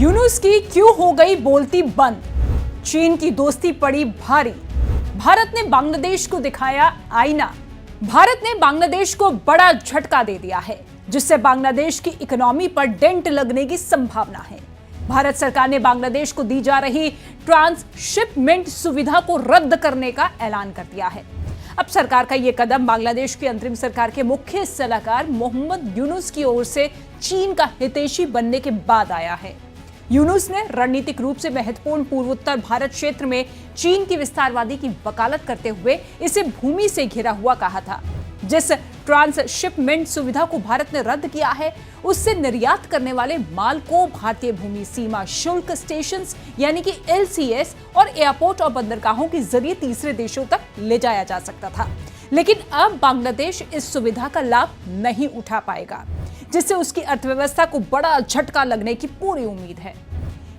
यूनुस की क्यों हो गई बोलती बंद, चीन की दोस्ती पड़ी भारी। भारत ने बांग्लादेश को दिखाया आईना। भारत ने बांग्लादेश को बड़ा झटका दे दिया है, जिससे बांग्लादेश की इकोनॉमी पर डेंट लगने की संभावना है। भारत सरकार ने बांग्लादेश को दी जा रही ट्रांसशिपमेंट सुविधा को रद्द करने का ऐलान कर दिया है। अब सरकार का यह कदम बांग्लादेश की अंतरिम सरकार के मुख्य सलाहकार मोहम्मद यूनुस की ओर से चीन का हितैषी बनने के बाद आया है। यूनुस ने रणनीतिक रूप से महत्वपूर्ण पूर्वोत्तर भारत क्षेत्र में चीन की विस्तारवादी की वकालत करते हुए इसे भूमि से घिरा हुआ कहा था। जिस ट्रांसशिपमेंट सुविधा को भारत ने रद्द किया है, उससे निर्यात करने वाले माल को भारतीय भूमि सीमा शुल्क स्टेशन यानी कि LCS और एयरपोर्ट और बंदरगाहों के जरिए तीसरे देशों तक ले जाया जा सकता था। लेकिन अब बांग्लादेश इस सुविधा का लाभ नहीं उठा पाएगा, जिससे उसकी अर्थव्यवस्था को बड़ा झटका लगने की पूरी उम्मीद है।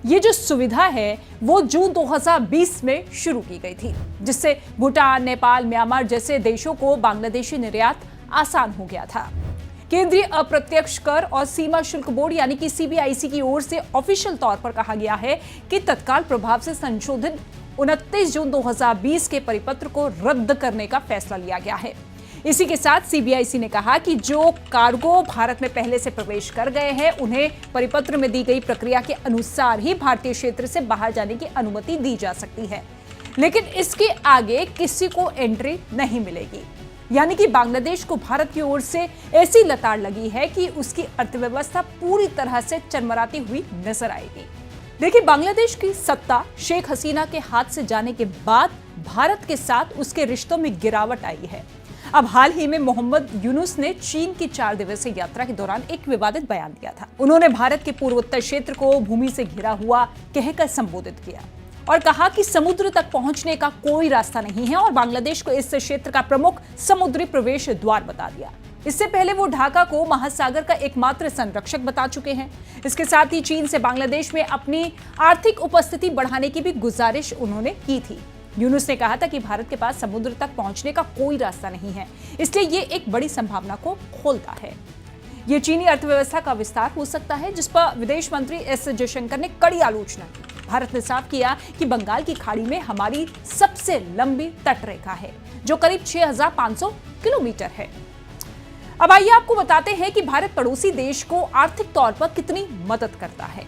ये जो सुविधा है वो जून 2020 में शुरू की गई थी, जिससे भूटान, नेपाल, म्यांमार जैसे देशों को बांग्लादेशी निर्यात आसान हो गया था। केंद्रीय अप्रत्यक्ष कर और सीमा शुल्क बोर्ड यानी कि CBIC की ओर से ऑफिशियल तौर पर कहा गया है कि तत्काल प्रभाव से संशोधित 29 जून 2020 के परिपत्र को रद्द करने का फैसला लिया गया है। इसी के साथ CBIC ने कहा कि जो कार्गो भारत में पहले से प्रवेश कर गए हैं, उन्हें परिपत्र में दी गई प्रक्रिया के अनुसार ही भारतीय क्षेत्र से बाहर जाने की अनुमति दी जा सकती है, लेकिन इसके आगे किसी को एंट्री नहीं मिलेगी। यानी कि बांग्लादेश को भारत की ओर से ऐसी लताड़ लगी है कि उसकी अर्थव्यवस्था पूरी तरह से चरमराती हुई नजर आएगी। देखिए, बांग्लादेश की सत्ता शेख हसीना के हाथ से जाने के बाद भारत के साथ उसके रिश्तों में गिरावट आई है। अब हाल ही में मोहम्मद यूनुस ने चीन की 4 दिवसीय यात्रा के दौरान एक विवादित बयान दिया था। उन्होंने भारत के पूर्वोत्तर क्षेत्र को भूमि से घिरा हुआ कहकर संबोधित किया और कहा कि समुद्र तक पहुंचने का कोई रास्ता नहीं है और बांग्लादेश को इस क्षेत्र का प्रमुख समुद्री प्रवेश द्वार बता दिया। इससे पहले वो ढाका को महासागर का एकमात्र संरक्षक बता चुके हैं। इसके साथ ही चीन से बांग्लादेश में अपनी आर्थिक उपस्थिति बढ़ाने की भी गुजारिश उन्होंने की थी। यूनुस ने कहा था कि भारत के पास समुद्र तक पहुंचने का कोई रास्ता नहीं है, इसलिए ये एक बड़ी संभावना को खोलता है। ये चीनी अर्थव्यवस्था का विस्तार हो सकता है, जिस पर विदेश मंत्री S जयशंकर ने कड़ी आलोचना की। भारत ने साफ किया कि बंगाल की खाड़ी में हमारी सबसे लंबी तटरेखा है, जो करीब 6500 किलोमीटर है। अब आइए आपको बताते हैं कि भारत पड़ोसी देश को आर्थिक तौर पर कितनी मदद करता है।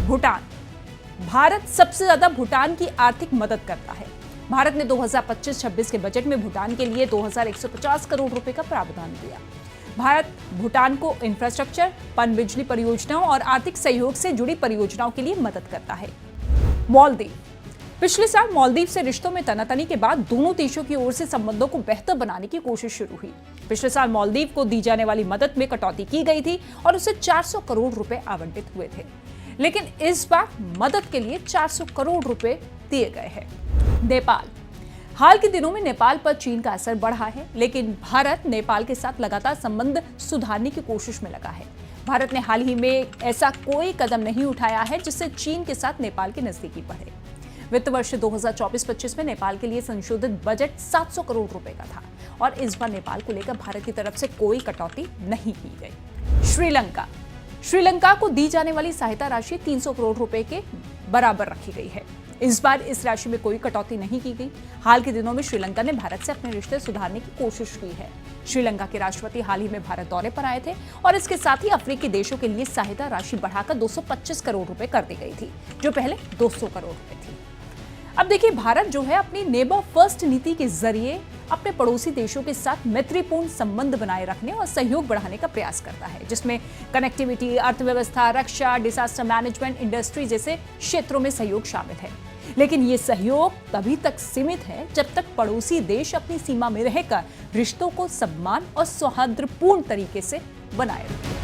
भूटान। भारत सबसे ज्यादा भूटान की आर्थिक मदद करता है। भारत ने 2025-26 के बजट में भूटान के लिए 2150 करोड़ रुपए का प्रावधान किया। भारत भूटान को इंफ्रास्ट्रक्चर, पनबिजली परियोजनाओं और आर्थिक सहयोग से जुड़ी परियोजनाओं के लिए मदद करता है। मालदीव। पिछले साल मालदीव से रिश्तों में तनातनी के बाद दोनों देशों की ओर से संबंधों को बेहतर बनाने की कोशिश शुरू हुई। पिछले साल मालदीव को दी जाने वाली मदद में कटौती की गई थी और उसे 400 करोड़ रुपए आवंटित हुए थे, लेकिन इस बार मदद के लिए 400 करोड़ रुपए दिए गए हैं। नेपाल। हाल के दिनों में नेपाल पर चीन का असर बढ़ा है, लेकिन भारत नेपाल के साथ लगातार संबंध सुधारने की कोशिश में लगा है। भारत ने हाल ही में ऐसा कोई कदम नहीं उठाया है जिससे चीन के साथ नेपाल की नजदीकी बढ़े। वित्त वर्ष 2024-25 में नेपाल के लिए संशोधित बजट 700 करोड़ रुपए का था और इस बार नेपाल को लेकर भारत की तरफ से कोई कटौती नहीं की गई। श्रीलंका। श्रीलंका को दी जाने वाली सहायता राशि 300 करोड़ रुपए के बराबर रखी गई है। इस बार इस राशि में कोई कटौती नहीं की गई। हाल के दिनों में श्रीलंका ने भारत से अपने रिश्ते सुधारने की कोशिश की है। श्रीलंका के राष्ट्रपति हाल ही में भारत दौरे पर आए थे और इसके साथ ही अफ्रीकी देशों के लिए सहायता राशि बढ़ाकर 225 करोड़ रुपए कर दी गई थी, जो पहले 200 करोड़ रुपए थी। अब देखिए, भारत जो है अपनी नेबर फर्स्ट नीति के जरिए अपने पड़ोसी देशों के साथ मैत्रीपूर्ण संबंध बनाए रखने और सहयोग बढ़ाने का प्रयास करता है, जिसमें कनेक्टिविटी, अर्थव्यवस्था, रक्षा, डिजास्टर मैनेजमेंट, इंडस्ट्री जैसे क्षेत्रों में सहयोग शामिल है। लेकिन ये सहयोग तभी तक सीमित है जब तक पड़ोसी देश अपनी सीमा में रहकर रिश्तों को सम्मान और सौहार्दपूर्ण तरीके से बनाए रखें।